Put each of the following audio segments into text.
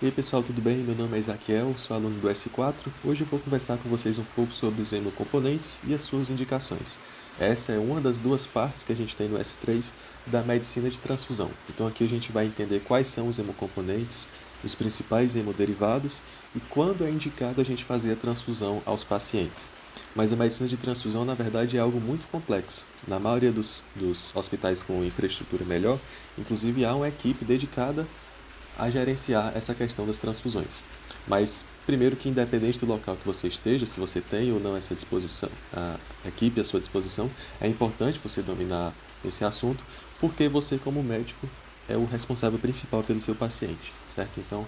E aí pessoal, tudo bem? Meu nome é Isaquiel, sou aluno do S4. Hoje eu vou conversar com vocês um pouco sobre os hemocomponentes e as suas indicações. Essa é uma das duas partes que a gente tem no S3 da medicina de transfusão. Então aqui a gente vai entender quais são os hemocomponentes, os principais hemoderivados e quando é indicado a gente fazer a transfusão aos pacientes. Mas a medicina de transfusão, na verdade, é algo muito complexo. Na maioria dos hospitais com infraestrutura melhor, inclusive há uma equipe dedicada a gerenciar essa questão das transfusões. Mas, primeiro que independente do local que você esteja, se você tem ou não essa disposição, a equipe à sua disposição, é importante você dominar esse assunto, porque você como médico é o responsável principal pelo seu paciente, certo? Então,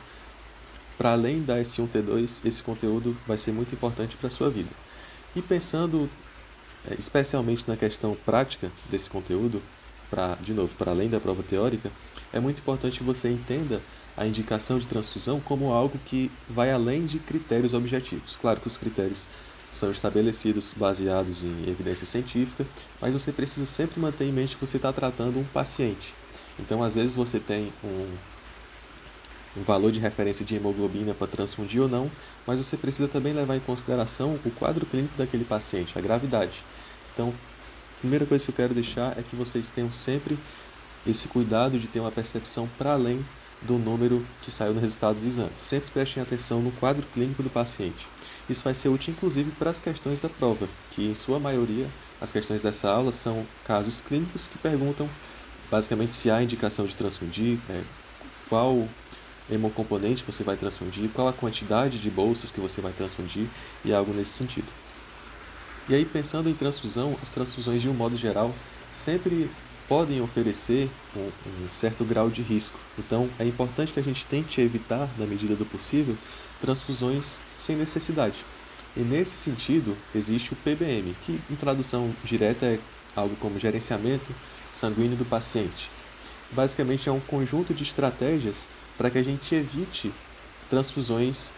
para além da S1T2, esse conteúdo vai ser muito importante para a sua vida. E pensando especialmente na questão prática desse conteúdo, de novo, para além da prova teórica, é muito importante que você entenda a indicação de transfusão como algo que vai além de critérios objetivos. Claro que os critérios são estabelecidos baseados em evidência científica, mas você precisa sempre manter em mente que você está tratando um paciente. Então, às vezes, você tem um valor de referência de hemoglobina para transfundir ou não, mas você precisa também levar em consideração o quadro clínico daquele paciente, a gravidade. Então, a primeira coisa que eu quero deixar é que vocês tenham sempre esse cuidado de ter uma percepção para além do número que saiu no resultado do exame. Sempre prestem atenção no quadro clínico do paciente. Isso vai ser útil, inclusive, para as questões da prova, que, em sua maioria, as questões dessa aula são casos clínicos que perguntam, basicamente, se há indicação de transfundir, qual hemocomponente você vai transfundir, qual a quantidade de bolsas que você vai transfundir e algo nesse sentido. E aí, pensando em transfusão, as transfusões, de um modo geral, sempre podem oferecer um certo grau de risco. Então, é importante que a gente tente evitar, na medida do possível, transfusões sem necessidade. E nesse sentido, existe o PBM, que em tradução direta é algo como gerenciamento sanguíneo do paciente. Basicamente, é um conjunto de estratégias para que a gente evite transfusões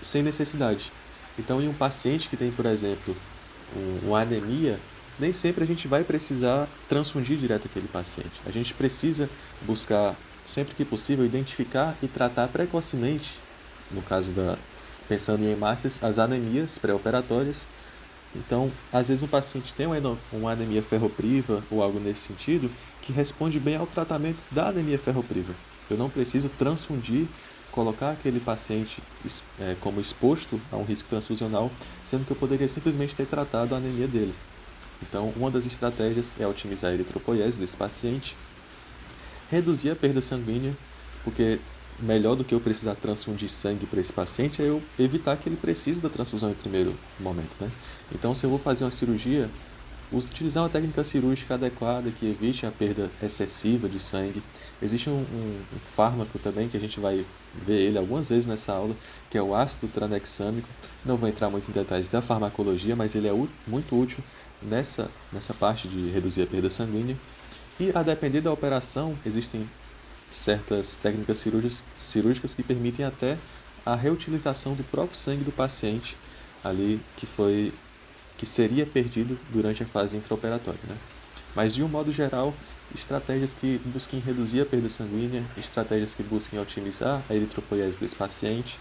sem necessidade. Então, em um paciente que tem, por exemplo, uma anemia, nem sempre a gente vai precisar transfundir direto aquele paciente. A gente precisa buscar, sempre que possível, identificar e tratar precocemente, no caso pensando em hemácias, as anemias pré-operatórias. Então, às vezes um paciente tem uma anemia ferropriva ou algo nesse sentido que responde bem ao tratamento da anemia ferropriva. Eu não preciso transfundir, colocar aquele paciente como exposto a um risco transfusional, sendo que eu poderia simplesmente ter tratado a anemia dele. Então, uma das estratégias é otimizar a eritropoiese desse paciente, reduzir a perda sanguínea, porque melhor do que eu precisar transfundir sangue para esse paciente é eu evitar que ele precise da transfusão em primeiro momento, né? Então, se eu vou fazer uma cirurgia, utilizar uma técnica cirúrgica adequada que evite a perda excessiva de sangue. Existe um fármaco também que a gente vai ver ele algumas vezes nessa aula, que é o ácido tranexâmico. Não vou entrar muito em detalhes da farmacologia, mas ele é muito útil nessa parte de reduzir a perda sanguínea. E a depender da operação, existem certas técnicas cirúrgicas que permitem até a reutilização do próprio sangue do paciente ali que seria perdido durante a fase intraoperatória, né? Mas de um modo geral, estratégias que busquem reduzir a perda sanguínea, estratégias que busquem otimizar a eritropoiese desse paciente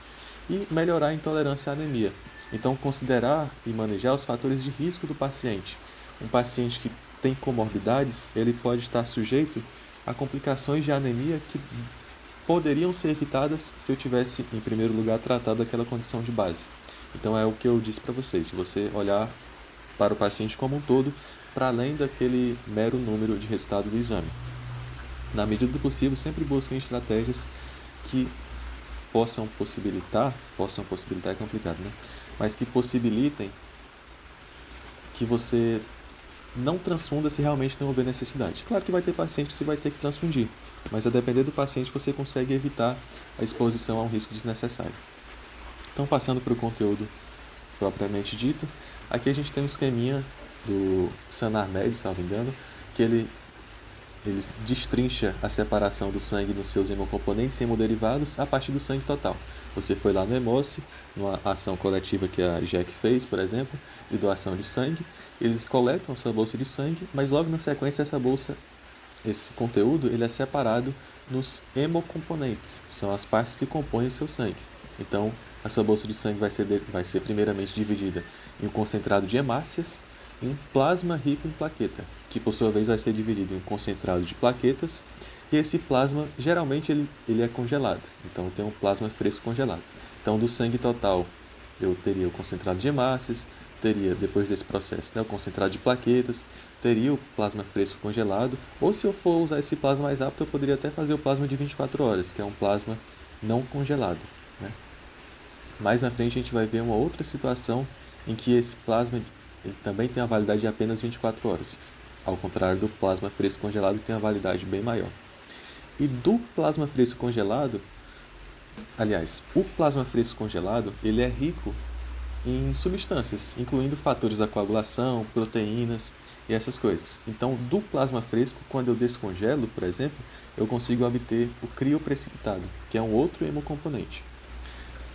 e melhorar a intolerância à anemia. Então, considerar e manejar os fatores de risco do paciente. Um paciente que tem comorbidades, ele pode estar sujeito a complicações de anemia que poderiam ser evitadas se eu tivesse, em primeiro lugar, tratado aquela condição de base. Então, é o que eu disse para vocês, você olhar para o paciente como um todo, para além daquele mero número de resultado do exame. Na medida do possível, sempre busquem estratégias que possam possibilitar é complicado, né? Mas que possibilitem que você não transfunda se realmente não houver necessidade. Claro que vai ter paciente que você vai ter que transfundir, mas a depender do paciente você consegue evitar a exposição a um risco desnecessário. Então, passando para o conteúdo propriamente dito, aqui a gente tem um esqueminha do Sanarmed, se não me engano, que ele destrincha a separação do sangue nos seus hemocomponentes e hemoderivados a partir do sangue total. Você foi lá no Hemoce, numa ação coletiva que a JEC fez, por exemplo, de doação de sangue, eles coletam a sua bolsa de sangue, mas logo na sequência esse conteúdo ele é separado nos hemocomponentes, que são as partes que compõem o seu sangue. Então, a sua bolsa de sangue vai ser primeiramente dividida em um concentrado de hemácias e um plasma rico em plaqueta, que por sua vez vai ser dividido em um concentrado de plaquetas, e esse plasma, geralmente, ele é congelado. Então, tem um plasma fresco congelado. Então, do sangue total, eu teria o concentrado de hemácias, teria, depois desse processo, né, o concentrado de plaquetas, teria o plasma fresco congelado, ou se eu for usar esse plasma mais rápido, eu poderia até fazer o plasma de 24 horas, que é um plasma não congelado, né? Mais na frente a gente vai ver uma outra situação em que esse plasma ele também tem a validade de apenas 24 horas, ao contrário do plasma fresco congelado que tem a validade bem maior. E do plasma fresco congelado, aliás, o plasma fresco congelado, ele é rico em substâncias, incluindo fatores da coagulação, proteínas e essas coisas. Então, do plasma fresco, quando eu descongelo, por exemplo, eu consigo obter o crioprecipitado, que é um outro hemocomponente.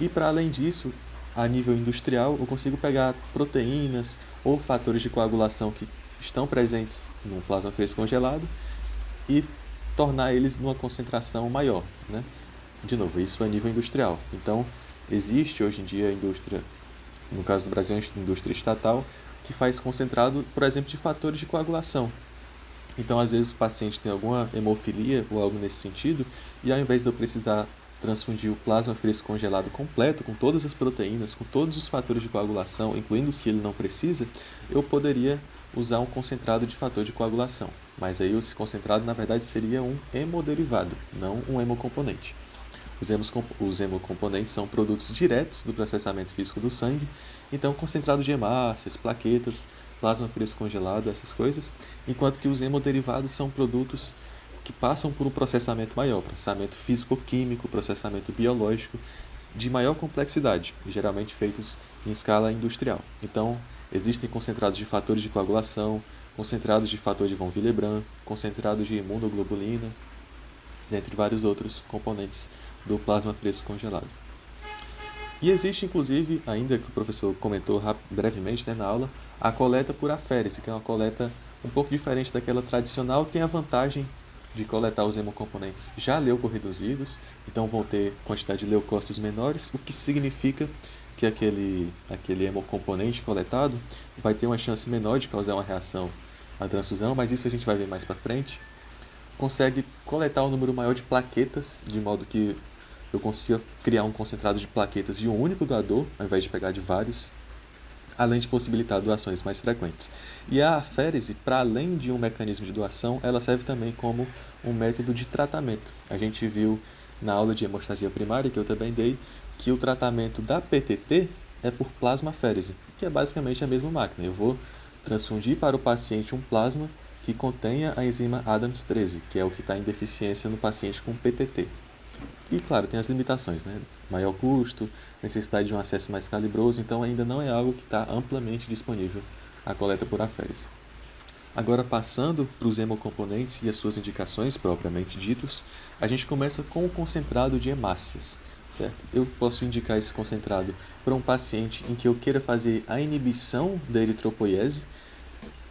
E para além disso, a nível industrial, eu consigo pegar proteínas ou fatores de coagulação que estão presentes no plasma fresco congelado e tornar eles numa concentração maior, né? De novo, isso a nível industrial. Então, existe hoje em dia a indústria, no caso do Brasil, a indústria estatal, que faz concentrado, por exemplo, de fatores de coagulação. Então, às vezes, o paciente tem alguma hemofilia ou algo nesse sentido, e ao invés de eu precisar transfundir o plasma fresco congelado completo, com todas as proteínas, com todos os fatores de coagulação, incluindo os que ele não precisa, eu poderia usar um concentrado de fator de coagulação. Mas aí esse concentrado, na verdade, seria um hemoderivado, não um hemocomponente. Os hemocomponentes são produtos diretos do processamento físico do sangue, então concentrado de hemácias, plaquetas, plasma fresco congelado, essas coisas, enquanto que os hemoderivados são produtos que passam por um processamento maior, processamento físico-químico, processamento biológico, de maior complexidade, geralmente feitos em escala industrial. Então, existem concentrados de fatores de coagulação, concentrados de fator de von Willebrand, concentrados de imunoglobulina, dentre vários outros componentes do plasma fresco congelado. E existe, inclusive, ainda que o professor comentou brevemente, né, na aula, a coleta por aférese, que é uma coleta um pouco diferente daquela tradicional, tem a vantagem de coletar os hemocomponentes já leucorreduzidos, então vão ter quantidade de leucócitos menores, o que significa que aquele hemocomponente coletado vai ter uma chance menor de causar uma reação à transfusão, mas isso a gente vai ver mais para frente. Consegue coletar um número maior de plaquetas, de modo que eu consiga criar um concentrado de plaquetas de um único doador, ao invés de pegar de vários, além de possibilitar doações mais frequentes. E a aférese, para além de um mecanismo de doação, ela serve também como um método de tratamento. A gente viu na aula de hemostasia primária, que eu também dei, que o tratamento da PTT é por plasmaférese, que é basicamente a mesma máquina. Eu vou transfundir para o paciente um plasma que contenha a enzima Adams 13, que é o que está em deficiência no paciente com PTT. E, claro, tem as limitações, né? Maior custo, necessidade de um acesso mais calibroso, então ainda não é algo que está amplamente disponível a coleta por aférese. Agora, passando para os hemocomponentes e as suas indicações propriamente ditos, a gente começa com o concentrado de hemácias, certo? Eu posso indicar esse concentrado para um paciente em que eu queira fazer a inibição da eritropoiese.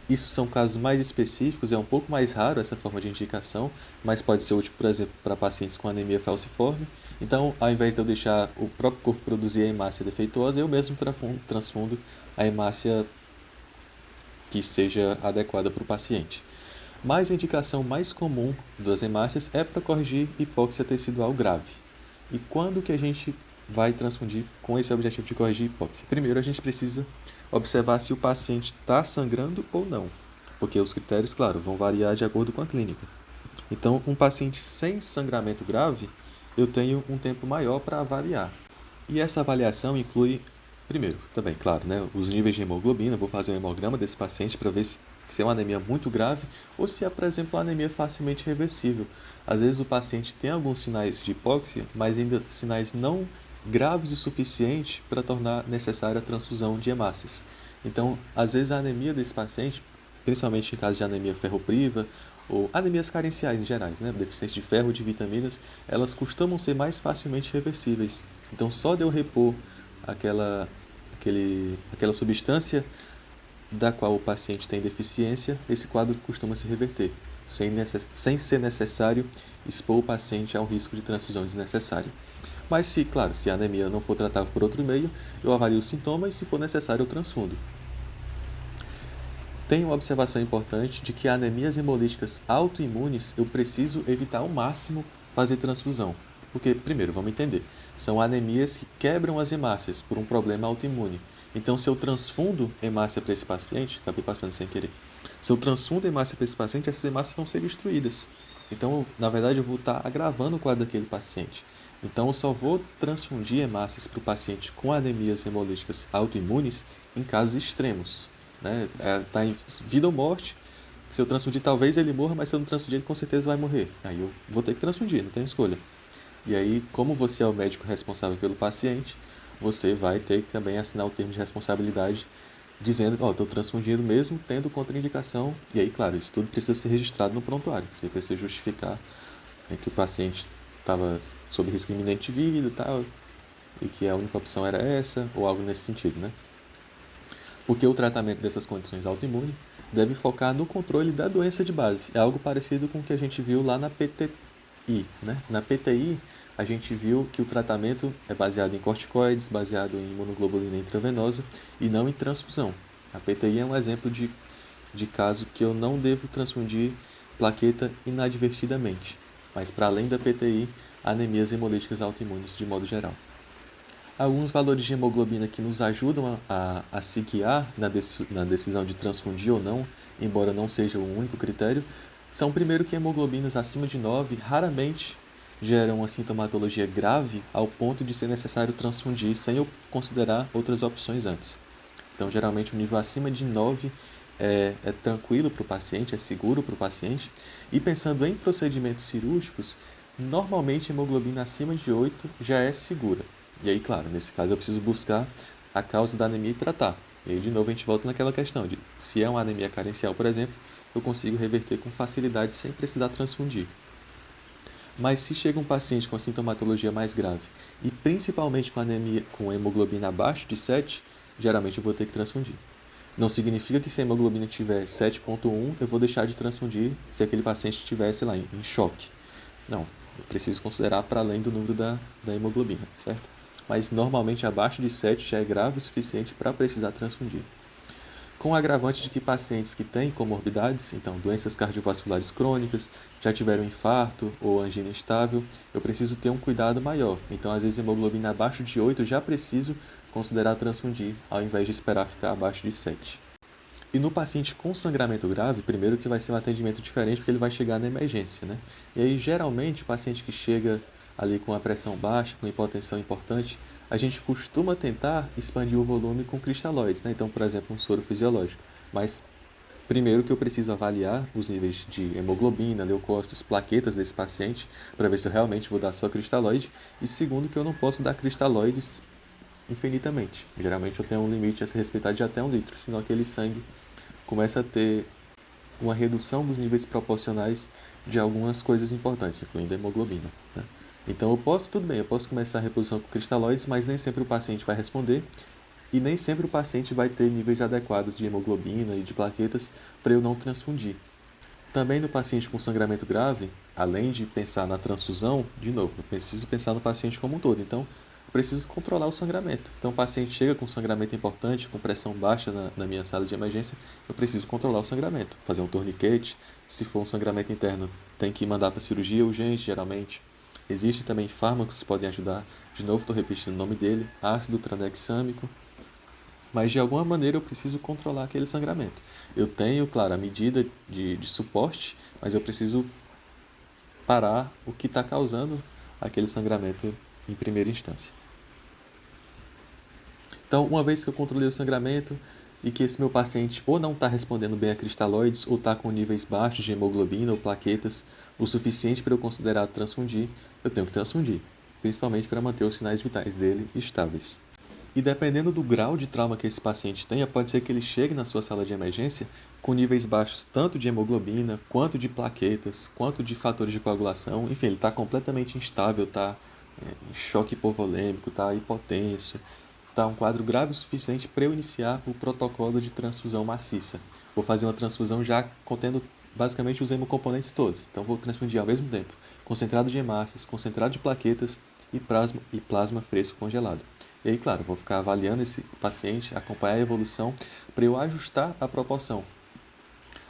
Isso são casos mais específicos, é um pouco mais raro essa forma de indicação, mas pode ser útil, por exemplo, para pacientes com anemia falciforme. Então, ao invés de eu deixar o próprio corpo produzir a hemácia defeituosa, eu mesmo transfundo a hemácia que seja adequada para o paciente. Mas a indicação mais comum das hemácias é para corrigir hipóxia tecidual grave. E quando que a gente vai transfundir com esse objetivo de corrigir hipóxia? Primeiro, a gente precisa observar se o paciente está sangrando ou não, porque os critérios, claro, vão variar de acordo com a clínica. Então, um paciente sem sangramento grave, eu tenho um tempo maior para avaliar. E essa avaliação inclui, primeiro, também, claro, né, os níveis de hemoglobina. Vou fazer um hemograma desse paciente para ver se é uma anemia muito grave ou se é, por exemplo, uma anemia facilmente reversível. Às vezes o paciente tem alguns sinais de hipóxia, mas ainda sinais não graves o suficiente para tornar necessária a transfusão de hemácias. Então, às vezes a anemia desse paciente, principalmente em caso de anemia ferropriva ou anemias carenciais em gerais, né, deficiência de ferro e de vitaminas, elas costumam ser mais facilmente reversíveis. Então, só de eu repor aquela substância da qual o paciente tem deficiência, esse quadro costuma se reverter. sem ser necessário expor o paciente ao risco de transfusão desnecessária. Mas se a anemia não for tratável por outro meio, eu avalio o sintoma e, se for necessário, eu transfundo. Tem uma observação importante de que anemias hemolíticas autoimunes eu preciso evitar ao máximo fazer transfusão. Porque, primeiro, vamos entender, são anemias que quebram as hemácias por um problema autoimune. Então, se eu transfundo hemácia para esse paciente, acabei passando sem querer, se eu transfundo hemácia para esse paciente, essas hemácias vão ser destruídas. Então, na verdade, eu vou estar agravando o quadro daquele paciente. Então, eu só vou transfundir hemácias para o paciente com anemias hemolíticas autoimunes em casos extremos. Né? Tá em vida ou morte. Se eu transfundir, talvez ele morra, mas se eu não transfundir, ele com certeza vai morrer. Aí eu vou ter que transfundir, não tenho escolha. E aí, como você é o médico responsável pelo paciente, você vai ter que também assinar o termo de responsabilidade dizendo, estou transfundindo mesmo tendo contraindicação. E aí, claro, isso tudo precisa ser registrado no prontuário. Você precisa justificar que o paciente estava sob risco iminente de vida e tal, e que a única opção era essa, ou algo nesse sentido, né? Porque o tratamento dessas condições autoimunes deve focar no controle da doença de base. É algo parecido com o que a gente viu lá na PTI. Né? Na PTI, a gente viu que o tratamento é baseado em corticoides, baseado em imunoglobulina intravenosa e não em transfusão. A PTI é um exemplo de caso que eu não devo transfundir plaqueta inadvertidamente. Mas, para além da PTI, anemias hemolíticas autoimunes de modo geral. Alguns valores de hemoglobina que nos ajudam a se guiar na decisão de transfundir ou não, embora não seja o único critério, são, primeiro, que hemoglobinas acima de 9 raramente geram uma sintomatologia grave ao ponto de ser necessário transfundir sem eu considerar outras opções antes. Então, geralmente, um nível acima de 9 é tranquilo para o paciente, é seguro para o paciente. E pensando em procedimentos cirúrgicos, normalmente hemoglobina acima de 8 já é segura. E aí, claro, nesse caso eu preciso buscar a causa da anemia e tratar. E aí, de novo, a gente volta naquela questão de se é uma anemia carencial, por exemplo, eu consigo reverter com facilidade sem precisar transfundir. Mas se chega um paciente com a sintomatologia mais grave e principalmente com anemia com hemoglobina abaixo de 7, geralmente eu vou ter que transfundir. Não significa que se a hemoglobina tiver 7,1, eu vou deixar de transfundir se aquele paciente estiver, sei lá, em choque. Não, eu preciso considerar para além do número da hemoglobina, certo? Mas normalmente abaixo de 7 já é grave o suficiente para precisar transfundir. Com o agravante de que pacientes que têm comorbidades, então doenças cardiovasculares crônicas, já tiveram infarto ou angina instável, eu preciso ter um cuidado maior. Então, às vezes, hemoglobina abaixo de 8 eu já preciso considerar transfundir, ao invés de esperar ficar abaixo de 7. E no paciente com sangramento grave, primeiro que vai ser um atendimento diferente, porque ele vai chegar na emergência, né? E aí, geralmente, o paciente que chega ali com a pressão baixa, com hipotensão importante, a gente costuma tentar expandir o volume com cristalóides, né? Então, por exemplo, um soro fisiológico. Mas, primeiro que eu preciso avaliar os níveis de hemoglobina, leucócitos, plaquetas desse paciente, para ver se eu realmente vou dar só cristalóide. E segundo que eu não posso dar cristalóides infinitamente. Geralmente eu tenho um limite a ser respeitado de até 1 litro, senão aquele sangue começa a ter uma redução dos níveis proporcionais de algumas coisas importantes, incluindo a hemoglobina. Né? Então tudo bem, eu posso começar a reposição com cristalóides, mas nem sempre o paciente vai responder e nem sempre o paciente vai ter níveis adequados de hemoglobina e de plaquetas para eu não transfundir. Também no paciente com sangramento grave, além de pensar na transfusão, de novo, eu preciso pensar no paciente como um todo. Então, eu preciso controlar o sangramento. Então, o paciente chega com sangramento importante, com pressão baixa na minha sala de emergência, eu preciso controlar o sangramento, fazer um torniquete. Se for um sangramento interno, tem que mandar para cirurgia urgente, geralmente. Existem também fármacos que podem ajudar. De novo, estou repetindo o nome dele, ácido tranexâmico. Mas de alguma maneira eu preciso controlar aquele sangramento. Eu tenho, claro, a medida de suporte, mas eu preciso parar o que está causando aquele sangramento em primeira instância. Então, uma vez que eu controlei o sangramento e que esse meu paciente ou não está respondendo bem a cristalóides ou está com níveis baixos de hemoglobina ou plaquetas o suficiente para eu considerar transfundir, eu tenho que transfundir, principalmente para manter os sinais vitais dele estáveis. E dependendo do grau de trauma que esse paciente tenha, pode ser que ele chegue na sua sala de emergência com níveis baixos tanto de hemoglobina, quanto de plaquetas, quanto de fatores de coagulação. Enfim, ele está completamente instável, está em choque hipovolêmico, está hipotenso, está um quadro grave o suficiente para eu iniciar o protocolo de transfusão maciça. Vou fazer uma transfusão já contendo basicamente os hemocomponentes todos. Então vou transfundir ao mesmo tempo concentrado de hemácias, concentrado de plaquetas e plasma fresco congelado. E aí, claro, vou ficar avaliando esse paciente, acompanhar a evolução para eu ajustar a proporção.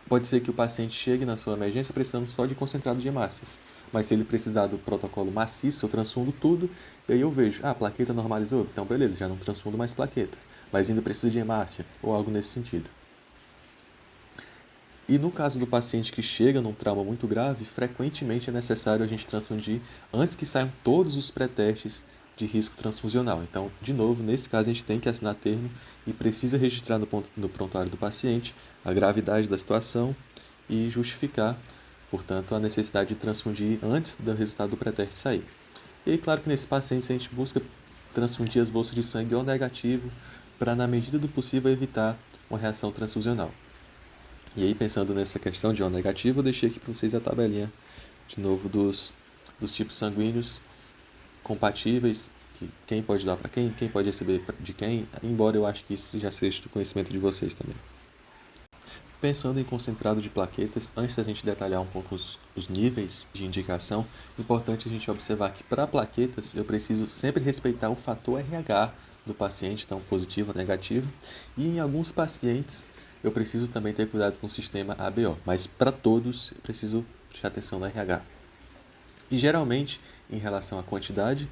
Pode ser que o paciente chegue na sua emergência precisando só de concentrado de hemácias. Mas se ele precisar do protocolo maciço, eu transfundo tudo, e aí eu vejo, a plaqueta normalizou, então beleza, já não transfundo mais plaqueta. Mas ainda precisa de hemácia, ou algo nesse sentido. E no caso do paciente que chega num trauma muito grave, frequentemente é necessário a gente transfundir antes que saiam todos os pré-testes de risco transfusional. Então, de novo, nesse caso a gente tem que assinar termo e precisa registrar no prontuário do paciente a gravidade da situação e justificar, portanto, a necessidade de transfundir antes do resultado do pré-teste sair. E aí, claro que nesses pacientes a gente busca transfundir as bolsas de sangue O negativo para, na medida do possível, evitar uma reação transfusional. E aí, pensando nessa questão de O negativo, eu deixei aqui para vocês a tabelinha, de novo, dos tipos sanguíneos compatíveis, que quem pode dar para quem pode receber de quem, embora eu acho que isso já seja do conhecimento de vocês também. Pensando em concentrado de plaquetas, antes da gente detalhar um pouco os níveis de indicação, é importante a gente observar que para plaquetas eu preciso sempre respeitar o fator RH do paciente, então positivo ou negativo, e em alguns pacientes eu preciso também ter cuidado com o sistema ABO, mas para todos eu preciso prestar atenção no RH. E geralmente, em relação à quantidade,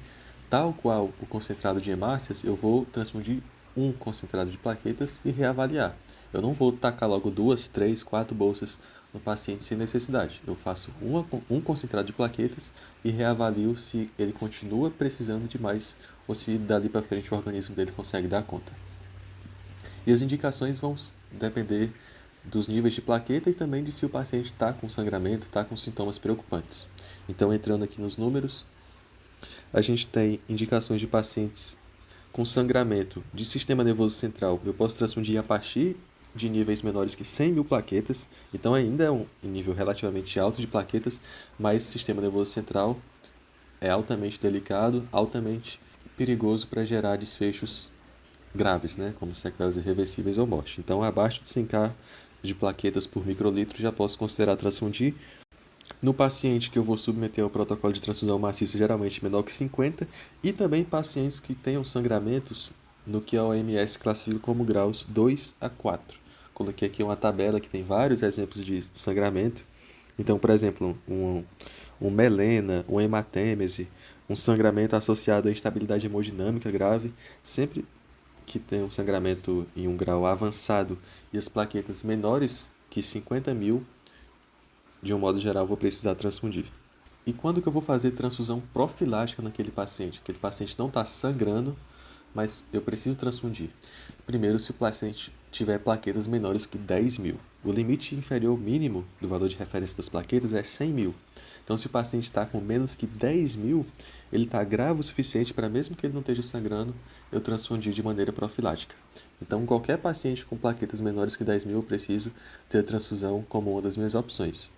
tal qual o concentrado de hemácias, eu vou transfundir um concentrado de plaquetas e reavaliar. Eu não vou tacar logo 2, 3, 4 bolsas no paciente sem necessidade. Eu faço um concentrado de plaquetas e reavalio se ele continua precisando de mais ou se dali para frente o organismo dele consegue dar conta. E as indicações vão depender dos níveis de plaqueta e também de se o paciente está com sangramento, está com sintomas preocupantes. Então, entrando aqui nos números, a gente tem indicações de pacientes com sangramento de sistema nervoso central. Eu posso transfundir a partir de níveis menores que 100 mil plaquetas, então ainda é um nível relativamente alto de plaquetas, mas o sistema nervoso central é altamente delicado, altamente perigoso para gerar desfechos graves, né, como sequelas irreversíveis ou morte. Então, abaixo de 100K de plaquetas por microlitro já posso considerar transfundir. No paciente que eu vou submeter ao protocolo de transfusão maciça, geralmente menor que 50, e também pacientes que tenham sangramentos no que a OMS classifica como graus 2 a 4. Coloquei aqui uma tabela que tem vários exemplos de sangramento. Então, por exemplo, um melena, um hematêmese, um sangramento associado à instabilidade hemodinâmica grave, sempre que tem um sangramento em um grau avançado e as plaquetas menores que 50 mil, de um modo geral, vou precisar transfundir. E quando que eu vou fazer transfusão profilática naquele paciente? Aquele paciente não está sangrando, mas eu preciso transfundir. Primeiro, se o paciente tiver plaquetas menores que 10 mil. O limite inferior mínimo do valor de referência das plaquetas é 100 mil. Então, se o paciente está com menos que 10 mil, ele está grave o suficiente para, mesmo que ele não esteja sangrando, eu transfundir de maneira profilática. Então, qualquer paciente com plaquetas menores que 10 mil, eu preciso ter transfusão como uma das minhas opções.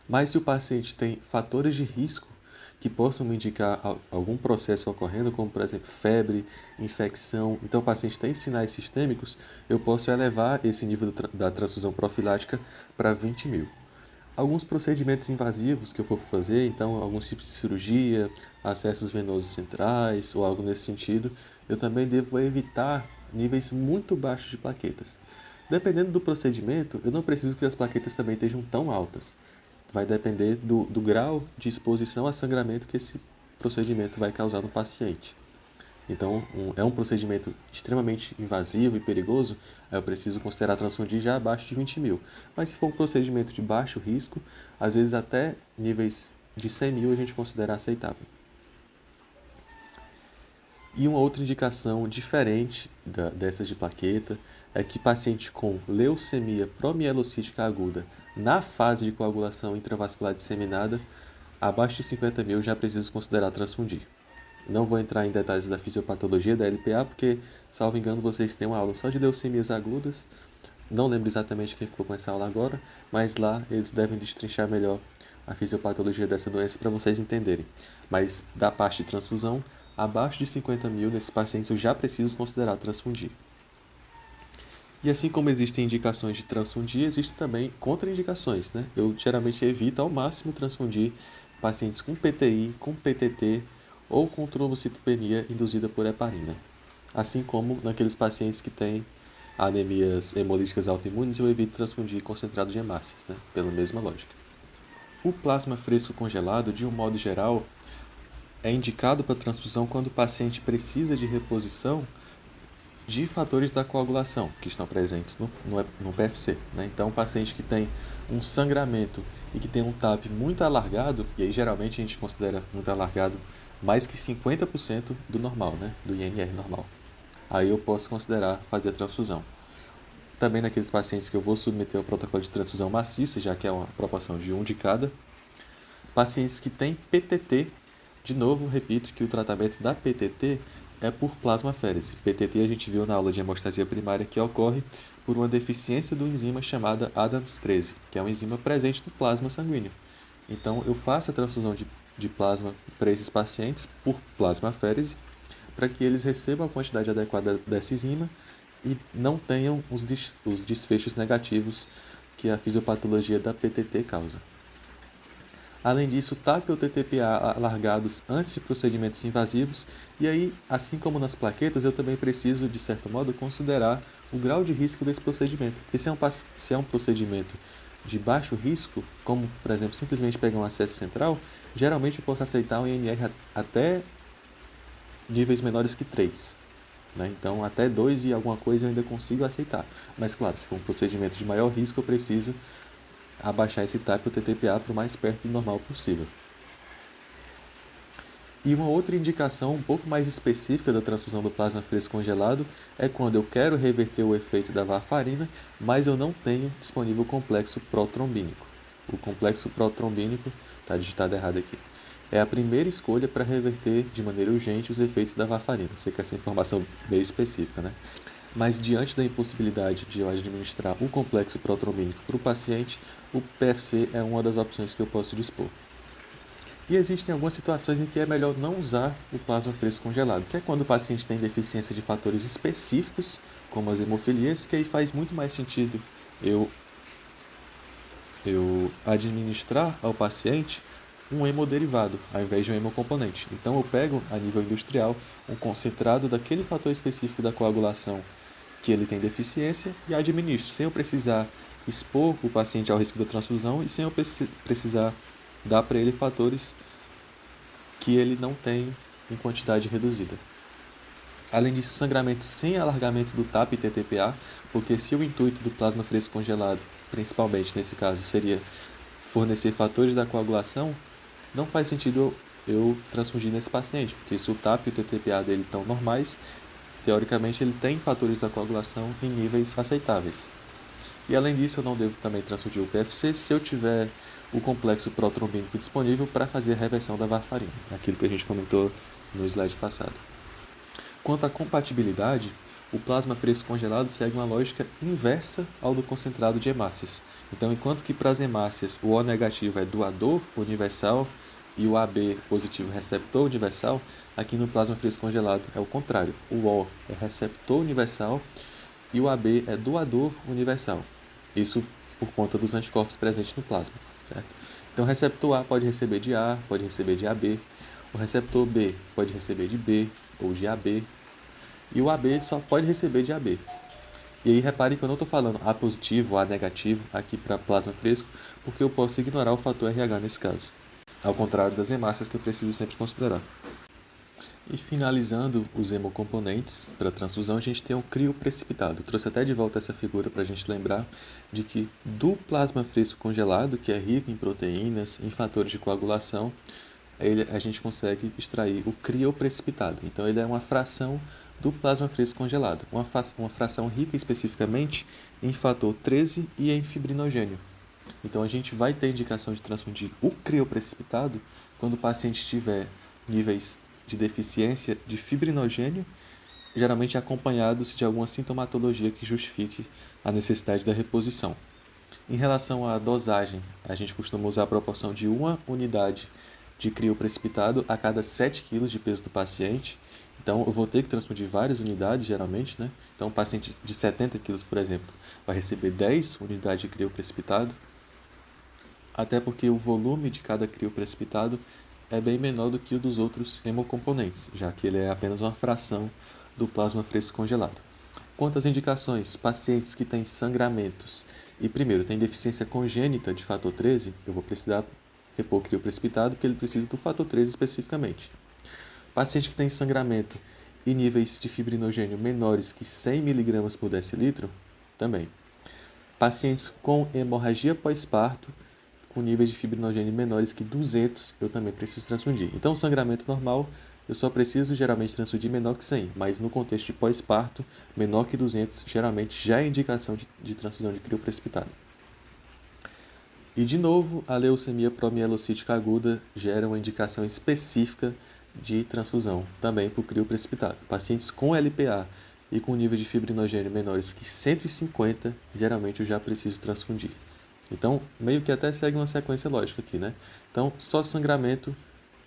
Mas se o paciente tem fatores de risco que possam me indicar algum processo ocorrendo, como por exemplo febre, infecção, então o paciente tem sinais sistêmicos, eu posso elevar esse nível da transfusão profilática para 20 mil. Alguns procedimentos invasivos que eu for fazer, então alguns tipos de cirurgia, acessos venosos centrais ou algo nesse sentido, eu também devo evitar níveis muito baixos de plaquetas. Dependendo do procedimento, eu não preciso que as plaquetas também estejam tão altas. Vai depender do grau de exposição a sangramento que esse procedimento vai causar no paciente. Então, é um procedimento extremamente invasivo e perigoso, eu preciso considerar transfundir já abaixo de 20 mil. Mas se for um procedimento de baixo risco, às vezes até níveis de 100 mil a gente considera aceitável. E uma outra indicação diferente dessas de plaqueta é que paciente com leucemia promielocítica aguda na fase de coagulação intravascular disseminada, abaixo de 50 mil já preciso considerar transfundir. Não vou entrar em detalhes da fisiopatologia da LPA, porque, salvo engano, vocês têm uma aula só de leucemias agudas. Não lembro exatamente quem ficou com essa aula agora, mas lá eles devem destrinchar melhor a fisiopatologia dessa doença para vocês entenderem. Mas da parte de transfusão, abaixo de 50 mil nesses pacientes eu já preciso considerar transfundir. E assim como existem indicações de transfundir, existem também contraindicações, né? Eu geralmente evito ao máximo transfundir pacientes com PTI, com PTT ou com trombocitopenia induzida por heparina. Assim como naqueles pacientes que têm anemias hemolíticas autoimunes, eu evito transfundir concentrado de hemácias, né? Pela mesma lógica. O plasma fresco congelado, de um modo geral, é indicado para transfusão quando o paciente precisa de reposição de fatores da coagulação que estão presentes no PFC. Né? Então, um paciente que tem um sangramento e que tem um TAP muito alargado, e aí geralmente a gente considera muito alargado mais que 50% do normal, né? Do INR normal. Aí eu posso considerar fazer a transfusão. Também naqueles pacientes que eu vou submeter ao protocolo de transfusão maciça, já que é uma proporção de 1 de cada. Pacientes que têm PTT, de novo, repito que o tratamento da PTT é por plasmaférese. PTT a gente viu na aula de hemostasia primária que ocorre por uma deficiência do enzima chamada ADAMS13, que é uma enzima presente no plasma sanguíneo. Então, eu faço a transfusão de plasma para esses pacientes por plasmaférese, para que eles recebam a quantidade adequada dessa enzima e não tenham os desfechos negativos que a fisiopatologia da PTT causa. Além disso, TAP ou TTPA alargados antes de procedimentos invasivos, e aí, assim como nas plaquetas, eu também preciso, de certo modo, considerar o grau de risco desse procedimento. Porque se é um procedimento de baixo risco, como, por exemplo, simplesmente pegar um acesso central, geralmente eu posso aceitar um INR até níveis menores que 3. Né? Então, até 2 e alguma coisa eu ainda consigo aceitar. Mas, claro, se for um procedimento de maior risco, eu preciso abaixar esse TAP ou TTPA para o mais perto do normal possível. E uma outra indicação um pouco mais específica da transfusão do plasma fresco congelado é quando eu quero reverter o efeito da varfarina, mas eu não tenho disponível o complexo protrombínico. O complexo protrombínico, está digitado errado aqui, é a primeira escolha para reverter de maneira urgente os efeitos da varfarina. Sei que essa informação é meio específica, né? Mas diante da impossibilidade de eu administrar o complexo protrombínico para o paciente, o PFC é uma das opções que eu posso dispor. E existem algumas situações em que é melhor não usar o plasma fresco congelado, que é quando o paciente tem deficiência de fatores específicos, como as hemofilias, que aí faz muito mais sentido eu administrar ao paciente um hemoderivado, ao invés de um hemocomponente. Então eu pego, a nível industrial, um concentrado daquele fator específico da coagulação que ele tem deficiência e administro, sem eu precisar expor o paciente ao risco da transfusão e sem eu precisar dar para ele fatores que ele não tem em quantidade reduzida. Além disso, sangramento sem alargamento do TAP e TTPA, porque se o intuito do plasma fresco congelado, principalmente nesse caso, seria fornecer fatores da coagulação, não faz sentido eu transfundir nesse paciente, porque se o TAP e o TTPA dele estão normais, teoricamente ele tem fatores da coagulação em níveis aceitáveis. E além disso, eu não devo também transfundir o PFC se eu tiver o complexo protrombínico disponível para fazer a reversão da varfarina, aquilo que a gente comentou no slide passado. Quanto à compatibilidade, o plasma fresco congelado segue uma lógica inversa ao do concentrado de hemácias. Então, enquanto que para as hemácias o O negativo é doador universal e o AB positivo receptor universal, aqui no plasma fresco congelado é o contrário. O O é receptor universal e o AB é doador universal. Isso por conta dos anticorpos presentes no plasma. Certo? Então, o receptor A pode receber de A, pode receber de AB. O receptor B pode receber de B ou de AB. E o AB só pode receber de AB. E aí repare que eu não estou falando A positivo ou A negativo aqui para plasma fresco, porque eu posso ignorar o fator RH nesse caso. Ao contrário das hemácias que eu preciso sempre considerar. E finalizando os hemocomponentes para transfusão, a gente tem o crioprecipitado. Trouxe até de volta essa figura para a gente lembrar de que do plasma fresco congelado, que é rico em proteínas, em fatores de coagulação, a gente consegue extrair o crioprecipitado. Então ele é uma fração do plasma fresco congelado, uma fração rica especificamente em fator 13 e em fibrinogênio. Então a gente vai ter indicação de transfundir o crioprecipitado quando o paciente tiver níveis de deficiência de fibrinogênio, geralmente acompanhados de alguma sintomatologia que justifique a necessidade da reposição. Em relação à dosagem, a gente costuma usar a proporção de 1 unidade de crioprecipitado a cada 7 kg de peso do paciente. Então, eu vou ter que transfundir várias unidades, geralmente, né? Então, um paciente de 70 quilos, por exemplo, vai receber 10 unidades de crioprecipitado, até porque o volume de cada crioprecipitado é bem menor do que o dos outros hemocomponentes, já que ele é apenas uma fração do plasma fresco congelado. Quanto às indicações, pacientes que têm sangramentos e, primeiro, têm deficiência congênita de fator 13, eu vou precisar repor crioprecipitado, porque ele precisa do fator 13 especificamente. Paciente que tem sangramento e níveis de fibrinogênio menores que 100 mg por decilitro, também. Pacientes com hemorragia pós-parto, com níveis de fibrinogênio menores que 200, eu também preciso transfundir. Então, sangramento normal, eu só preciso geralmente transfundir menor que 100, mas no contexto de pós-parto, menor que 200, geralmente já é indicação de transfusão de crioprecipitado. E, de novo, a leucemia promielocítica aguda gera uma indicação específica de transfusão, também por crioprecipitado. Pacientes com LPA e com nível de fibrinogênio menores que 150, geralmente eu já preciso transfundir. Então, meio que até segue uma sequência lógica aqui, né? Então, só sangramento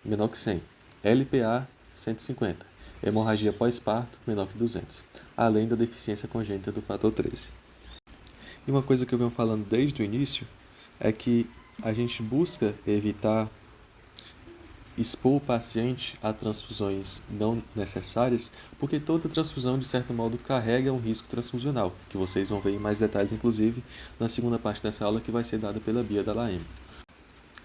menor que 100, LPA 150, hemorragia pós-parto menor que 200, além da deficiência congênita do fator 13. E uma coisa que eu venho falando desde o início é que a gente busca evitar expor o paciente a transfusões não necessárias, porque toda transfusão, de certo modo, carrega um risco transfusional, que vocês vão ver em mais detalhes, inclusive, na segunda parte dessa aula, que vai ser dada pela Bia da Laem.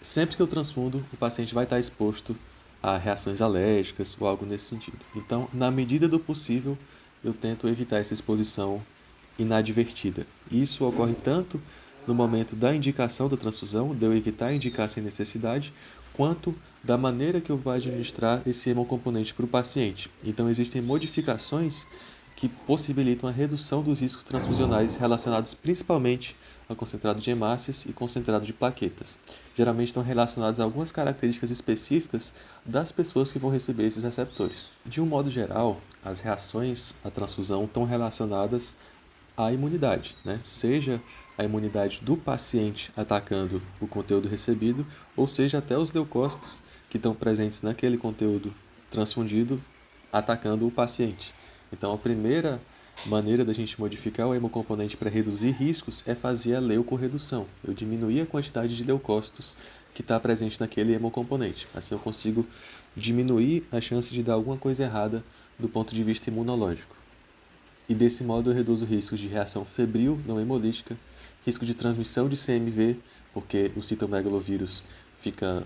Sempre que eu transfundo, o paciente vai estar exposto a reações alérgicas ou algo nesse sentido. Então, na medida do possível, eu tento evitar essa exposição inadvertida. Isso ocorre tanto no momento da indicação da transfusão, de eu evitar indicar sem necessidade, quanto da maneira que eu vou administrar esse hemocomponente para o paciente. Então, existem modificações que possibilitam a redução dos riscos transfusionais relacionados principalmente ao concentrado de hemácias e concentrado de plaquetas. Geralmente estão relacionados a algumas características específicas das pessoas que vão receber esses receptores. De um modo geral, as reações à transfusão estão relacionadas à imunidade, né? Seja a imunidade do paciente atacando o conteúdo recebido, ou seja, até os leucócitos que estão presentes naquele conteúdo transfundido atacando o paciente. Então, a primeira maneira da gente modificar o hemocomponente para reduzir riscos é fazer a leucorredução. Eu diminuir a quantidade de leucócitos que está presente naquele hemocomponente. Assim eu consigo diminuir a chance de dar alguma coisa errada do ponto de vista imunológico. E desse modo eu reduzo riscos de reação febril não hemolítica, risco de transmissão de CMV, porque o citomegalovírus fica,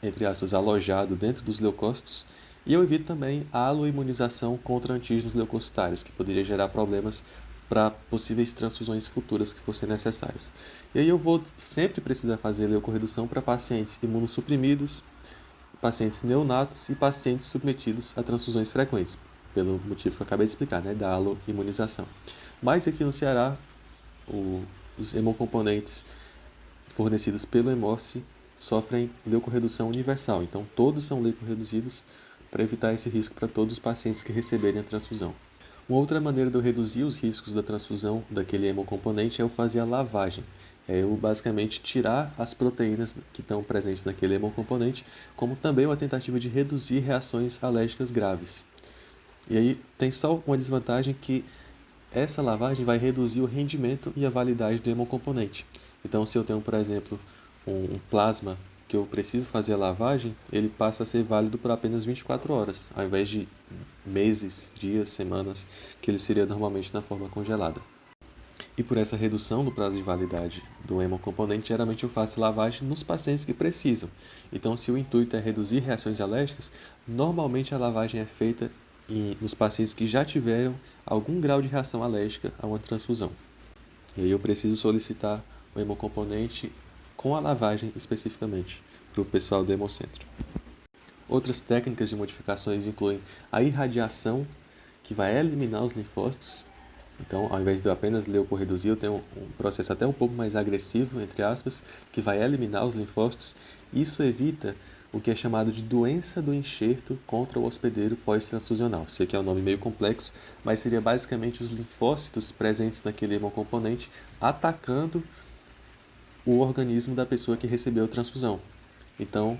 entre aspas, alojado dentro dos leucócitos, e eu evito também a aloimunização contra antígenos leucocitários, que poderia gerar problemas para possíveis transfusões futuras que fossem necessárias. E aí eu vou sempre precisar fazer leucorredução para pacientes imunossuprimidos, pacientes neonatos e pacientes submetidos a transfusões frequentes, pelo motivo que eu acabei de explicar, né, da aloimunização. Mas aqui no Ceará, os hemocomponentes fornecidos pelo Hemorce sofrem leucorredução universal, então todos são leucorreduzidos para evitar esse risco para todos os pacientes que receberem a transfusão. Uma outra maneira de eu reduzir os riscos da transfusão daquele hemocomponente é eu fazer a lavagem. É eu basicamente tirar as proteínas que estão presentes naquele hemocomponente, como também uma tentativa de reduzir reações alérgicas graves. E aí tem só uma desvantagem que essa lavagem vai reduzir o rendimento e a validade do hemocomponente. Então, se eu tenho, por exemplo, um plasma que eu preciso fazer a lavagem, ele passa a ser válido por apenas 24 horas, ao invés de meses, dias, semanas, que ele seria normalmente na forma congelada. E por essa redução do prazo de validade do hemocomponente, geralmente eu faço lavagem nos pacientes que precisam. Então, se o intuito é reduzir reações alérgicas, normalmente a lavagem é feita nos pacientes que já tiveram algum grau de reação alérgica a uma transfusão. E aí eu preciso solicitar o hemocomponente com a lavagem especificamente para o pessoal do Hemocentro. Outras técnicas de modificações incluem a irradiação, que vai eliminar os linfócitos. Então, ao invés de eu apenas leucorreduzir, eu tenho um processo até um pouco mais agressivo, entre aspas, que vai eliminar os linfócitos. Isso evita o que é chamado de doença do enxerto contra o hospedeiro pós-transfusional. Sei que é um nome meio complexo, mas seria basicamente os linfócitos presentes naquele hemocomponente atacando o organismo da pessoa que recebeu a transfusão. Então,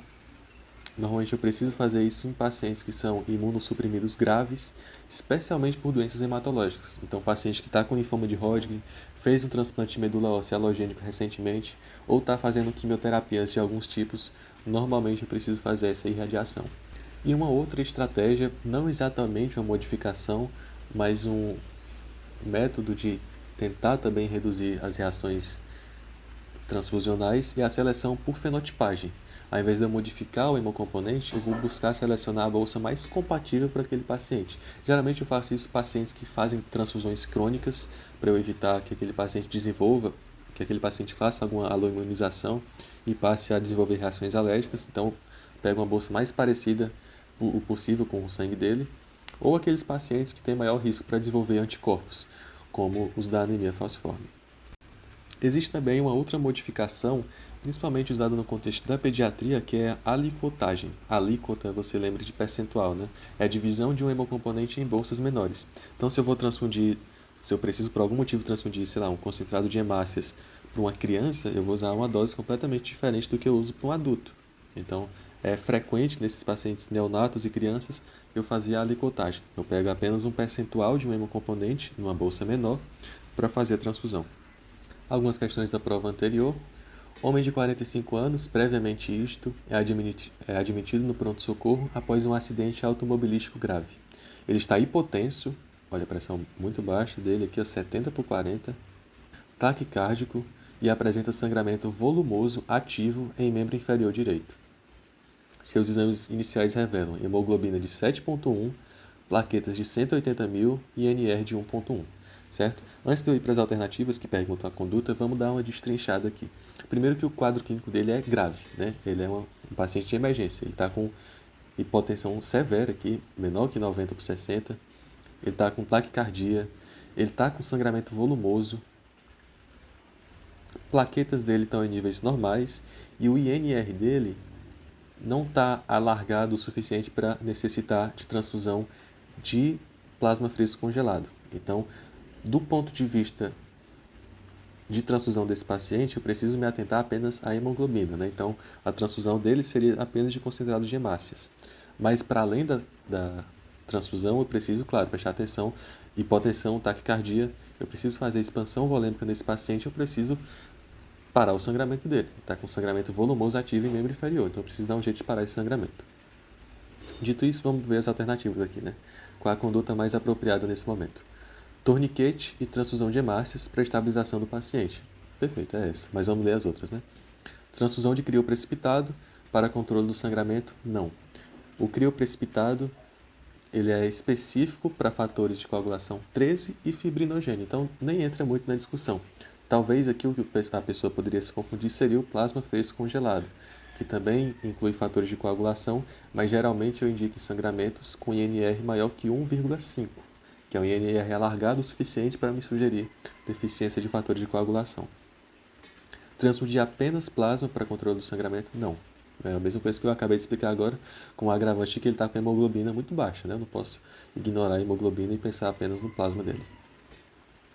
Normalmente eu preciso fazer isso em pacientes que são imunossuprimidos graves, especialmente por doenças hematológicas. Então, paciente que está com linfoma de Hodgkin, fez um transplante de medula óssea halogênico recentemente, ou está fazendo quimioterapias de alguns tipos, normalmente eu preciso fazer essa irradiação. E uma outra estratégia, não exatamente uma modificação, mas um método de tentar também reduzir as reações transfusionais é a seleção por fenotipagem. Ao invés de eu modificar o hemocomponente, eu vou buscar selecionar a bolsa mais compatível para aquele paciente. Geralmente eu faço isso em pacientes que fazem transfusões crônicas, para eu evitar que aquele paciente desenvolva, que aquele paciente faça alguma aloimunização e passe a desenvolver reações alérgicas. Então, pego uma bolsa mais parecida o possível com o sangue dele. Ou aqueles pacientes que têm maior risco para desenvolver anticorpos, como os da anemia falciforme. Existe também uma outra modificação, principalmente usada no contexto da pediatria, que é a alicotagem. A alíquota, você lembra de percentual, né? É a divisão de um hemocomponente em bolsas menores. Então, se eu preciso por algum motivo transfundir, sei lá, um concentrado de hemácias para uma criança, eu vou usar uma dose completamente diferente do que eu uso para um adulto. Então, é frequente nesses pacientes neonatos e crianças eu fazer a alicotagem. Eu pego apenas um percentual de um hemocomponente numa bolsa menor para fazer a transfusão. Algumas questões da prova anterior. Homem de 45 anos, previamente isto, é admitido no pronto-socorro após um acidente automobilístico grave. Ele está hipotenso, olha a pressão muito baixa dele aqui, 70/40, taquicárdico e apresenta sangramento volumoso ativo em membro inferior direito. Seus exames iniciais revelam hemoglobina de 7,1, plaquetas de 180.000 e NR de 1,1. Certo? Antes de eu ir para as alternativas que perguntam a conduta, vamos dar uma destrinchada aqui. Primeiro que o quadro clínico dele é grave, né? Ele é um paciente de emergência. Ele está com hipotensão severa aqui, menor que 90/60. Ele está com taquicardia. Ele está com sangramento volumoso. Plaquetas dele estão em níveis normais. E o INR dele não está alargado o suficiente para necessitar de transfusão de plasma fresco congelado. Então, do ponto de vista de transfusão desse paciente, eu preciso me atentar apenas à hemoglobina, né? Então, a transfusão dele seria apenas de concentrado de hemácias. Mas, para além da transfusão, eu preciso, claro, prestar atenção, hipotensão, taquicardia, eu preciso fazer expansão volêmica nesse paciente, eu preciso parar o sangramento dele. Ele está com sangramento volumoso ativo em membro inferior, então eu preciso dar um jeito de parar esse sangramento. Dito isso, vamos ver as alternativas aqui, né? Qual a conduta mais apropriada nesse momento? Torniquete e transfusão de hemácias para estabilização do paciente. Perfeito, é essa. Mas vamos ler as outras, né? Transfusão de crioprecipitado para controle do sangramento? Não. O crioprecipitado, ele é específico para fatores de coagulação 13 e fibrinogênio, então nem entra muito na discussão. Talvez aqui o que a pessoa poderia se confundir seria o plasma fresco congelado, que também inclui fatores de coagulação, mas geralmente eu indico em sangramentos com INR maior que 1,5. Que é um INR alargado o suficiente para me sugerir deficiência de fatores de coagulação. Transfundir apenas plasma para controle do sangramento? Não. É a mesma coisa que eu acabei de explicar agora, com o agravante de que ele está com a hemoglobina muito baixa, né? Eu não posso ignorar a hemoglobina e pensar apenas no plasma dele.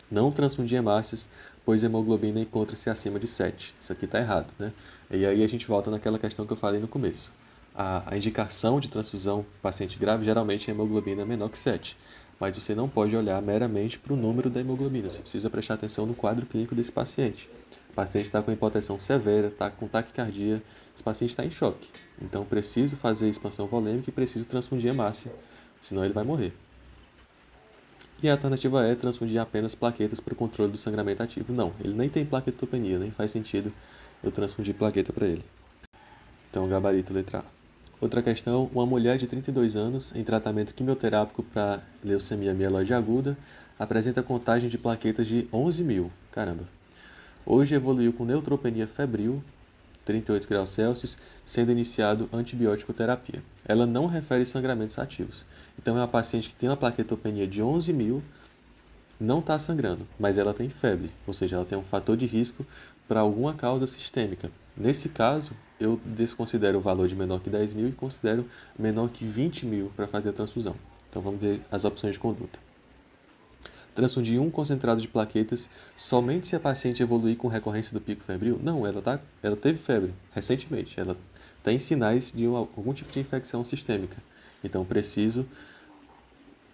Não transfundir hemácias, pois a hemoglobina encontra-se acima de 7. Isso aqui está errado, né? E aí a gente volta naquela questão que eu falei no começo. A indicação de transfusão paciente grave geralmente é hemoglobina menor que 7. Mas você não pode olhar meramente para o número da hemoglobina. Você precisa prestar atenção no quadro clínico desse paciente. O paciente está com hipotensão severa, está com taquicardia, esse paciente está em choque. Então, preciso fazer expansão volêmica e preciso transfundir hemácia, senão ele vai morrer. E a alternativa é transfundir apenas plaquetas para o controle do sangramento ativo. Não, ele nem tem plaquetopenia, nem faz sentido eu transfundir plaqueta para ele. Então, gabarito letra A. Outra questão, uma mulher de 32 anos, em tratamento quimioterápico para leucemia mieloide aguda, apresenta contagem de plaquetas de 11.000. Caramba. Hoje evoluiu com neutropenia febril, 38 graus Celsius, sendo iniciado antibiótico terapia. Ela não refere sangramentos ativos. Então é uma paciente que tem uma plaquetopenia de 11.000, não está sangrando, mas ela tem febre, ou seja, ela tem um fator de risco para alguma causa sistêmica. Nesse caso, eu desconsidero o valor de menor que 10.000 e considero menor que 20.000 para fazer a transfusão. Então vamos ver as opções de conduta. Transfundir um concentrado de plaquetas somente se a paciente evoluir com recorrência do pico febril? Não, ela teve febre recentemente. Ela tem sinais de algum tipo de infecção sistêmica. Então, preciso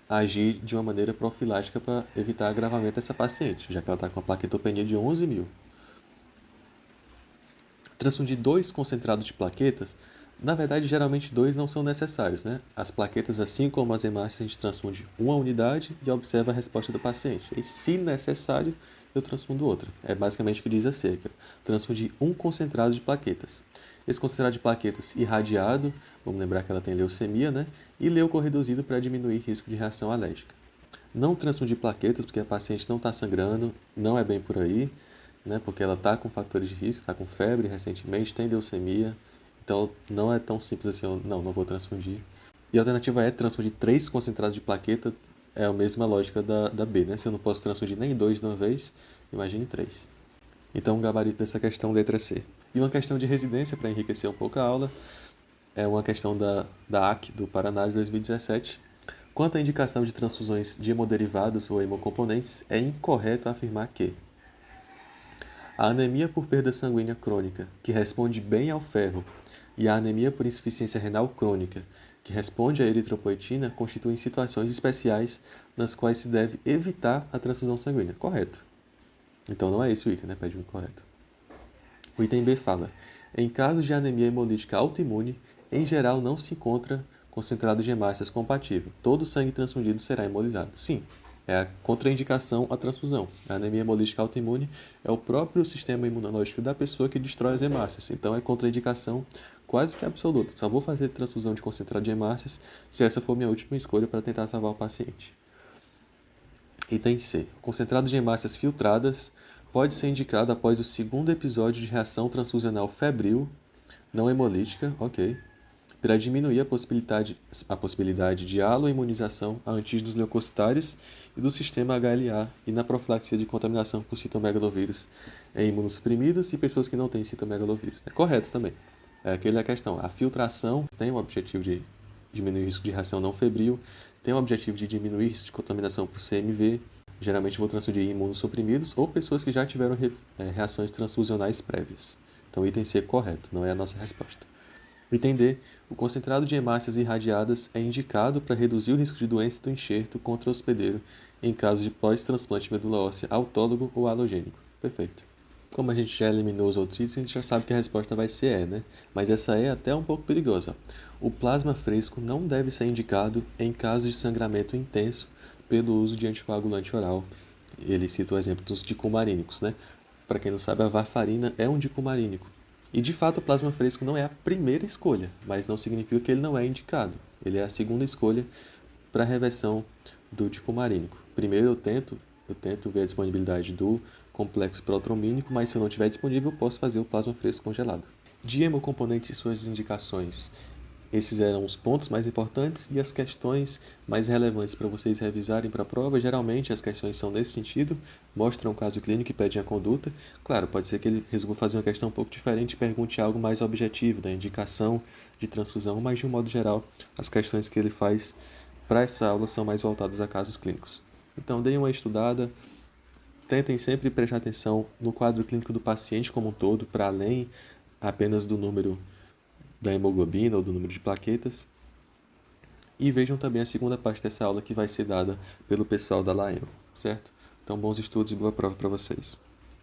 agir de uma maneira profilática para evitar agravamento dessa paciente, já que ela está com a plaquetopenia de 11.000. Transfundir 2 concentrados de plaquetas, na verdade, geralmente 2 não são necessários, né? As plaquetas, assim como as hemácias, a gente transfunde uma unidade e observa a resposta do paciente. E, se necessário, eu transfundo outra. É basicamente o que diz a cerca. Transfundir um concentrado de plaquetas. Esse concentrado de plaquetas irradiado, vamos lembrar que ela tem leucemia, né? E leucorreduzido para diminuir risco de reação alérgica. Não transfundir plaquetas, porque a paciente não está sangrando, não é bem por aí, né? Porque ela está com fatores de risco, está com febre recentemente, tem leucemia, então não é tão simples assim, não vou transfundir. E a alternativa é transfundir 3 concentrados de plaqueta, é a mesma lógica da B, né? Se eu não posso transfundir nem 2 de uma vez, imagine 3. Então o gabarito dessa questão, letra C. E uma questão de residência, para enriquecer um pouco a aula, é uma questão da AC do Paraná de 2017. Quanto à indicação de transfusões de hemoderivados ou hemocomponentes, é incorreto afirmar que a anemia por perda sanguínea crônica, que responde bem ao ferro, e a anemia por insuficiência renal crônica, que responde à eritropoetina, constituem situações especiais nas quais se deve evitar a transfusão sanguínea. Correto. Então não é esse o item, né? Pede o incorreto. O item B fala: em casos de anemia hemolítica autoimune, em geral não se encontra concentrado de hemácias compatível. Todo o sangue transfundido será hemolizado. Sim, é a contraindicação à transfusão. A anemia hemolítica autoimune é o próprio sistema imunológico da pessoa que destrói as hemácias. Então é contraindicação quase que absoluta. Só vou fazer transfusão de concentrado de hemácias se essa for minha última escolha para tentar salvar o paciente. Item C. Concentrado de hemácias filtradas pode ser indicado após o segundo episódio de reação transfusional febril, não hemolítica, ok, para diminuir a possibilidade de aloimunização a antígenos leucocitários e do sistema HLA e na profilaxia de contaminação por citomegalovírus em imunossuprimidos e pessoas que não têm citomegalovírus. É correto também. É aquela questão. A filtração tem o objetivo de diminuir o risco de reação não febril, tem o objetivo de diminuir o risco de contaminação por CMV. Geralmente vou transfundir imunossuprimidos ou pessoas que já tiveram reações transfusionais prévias. Então, item C é correto, não é a nossa resposta. Item D. O concentrado de hemácias irradiadas é indicado para reduzir o risco de doença do enxerto contra o hospedeiro em caso de pós-transplante medula óssea autólogo ou halogênico. Perfeito. Como a gente já eliminou os outros itens, a gente já sabe que a resposta vai ser E, né? Mas essa é até um pouco perigosa. O plasma fresco não deve ser indicado em caso de sangramento intenso pelo uso de anticoagulante oral. Ele cita o exemplo dos dicumarínicos, né? Para quem não sabe, a varfarina é um dicumarínico. E de fato, o plasma fresco não é a primeira escolha, mas não significa que ele não é indicado. Ele é a segunda escolha para a reversão do dicumarínico. Primeiro eu tento ver a disponibilidade do complexo protromínico, mas se eu não tiver disponível, eu posso fazer o plasma fresco congelado. De hemocomponentes e suas indicações. Esses eram os pontos mais importantes e as questões mais relevantes para vocês revisarem para a prova. Geralmente as questões são nesse sentido, mostram um caso clínico e pedem a conduta. Claro, pode ser que ele resolva fazer uma questão um pouco diferente e pergunte algo mais objetivo, da indicação de transfusão, mas de um modo geral, as questões que ele faz para essa aula são mais voltadas a casos clínicos. Então, deem uma estudada, tentem sempre prestar atenção no quadro clínico do paciente como um todo, para além apenas do número da hemoglobina ou do número de plaquetas. E vejam também a segunda parte dessa aula que vai ser dada pelo pessoal da LAEM, certo? Então, bons estudos e boa prova para vocês.